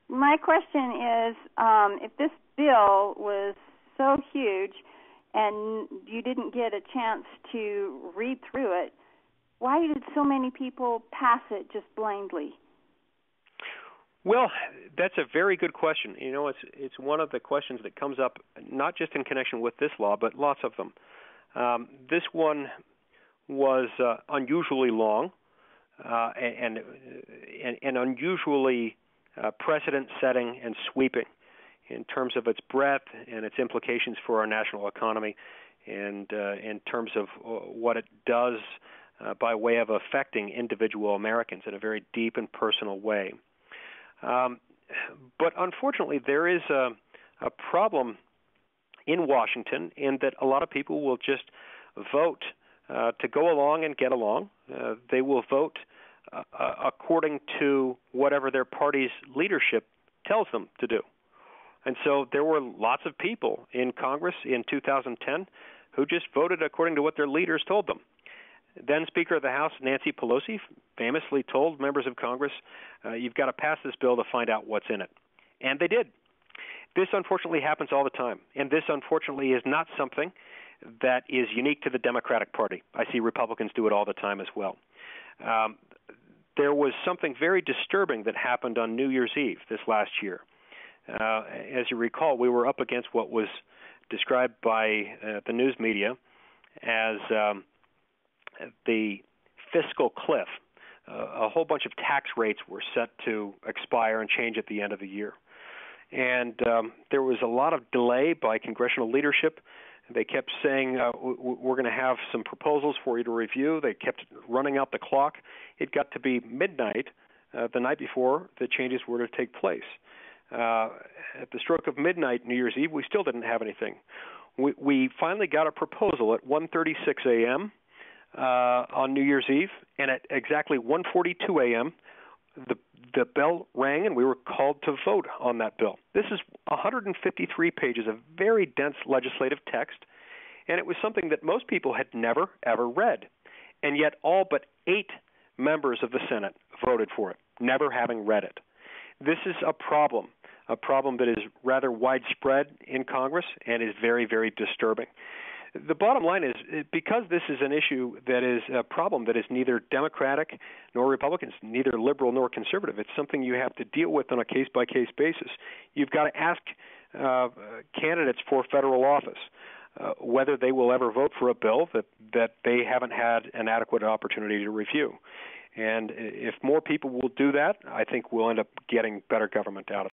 My question is, if this bill was so huge and you didn't get a chance to read through it, why did so many people pass it just blindly? Well, that's a very good question. You know, it's one of the questions that comes up not just in connection with this law, but lots of them. This one was unusually long and unusually precedent-setting and sweeping in terms of its breadth and its implications for our national economy, and in terms of what it does by way of affecting individual Americans in a very deep and personal way. But unfortunately, there is a problem in Washington in that a lot of people will just vote to go along and get along. They will vote according to whatever their party's leadership tells them to do. And so there were lots of people in Congress in 2010 who just voted according to what their leaders told them. Then Speaker of the House Nancy Pelosi famously told members of Congress, you've got to pass this bill to find out what's in it. And they did. This unfortunately happens all the time. And this unfortunately is not something that is unique to the Democratic Party. I see Republicans do it all the time as well. There was something very disturbing that happened on New Year's Eve this last year. As you recall, we were up against what was described by the news media as the fiscal cliff. A whole bunch of tax rates were set to expire and change at the end of the year. And there was a lot of delay by congressional leadership. They kept saying, we're going to have some proposals for you to review. They kept running out the clock. It got to be midnight the night before the changes were to take place. At the stroke of midnight, New Year's Eve, we still didn't have anything. We finally got a proposal at 1:36 a.m. On New Year's Eve, and at exactly 1:42 a.m., the bell rang, and we were called to vote on that bill. This is 153 pages of very dense legislative text, and it was something that most people had never, ever read. And yet all but 8 members of the Senate voted for it, never having read it. This is a problem that is rather widespread in Congress and is very, very disturbing. The bottom line is, because this is an issue that is a problem that is neither Democratic nor Republicans, neither liberal nor conservative, it's something you have to deal with on a case-by-case basis. You've got to ask candidates for federal office whether they will ever vote for a bill that they haven't had an adequate opportunity to review. And if more people will do that, I think we'll end up getting better government out of it.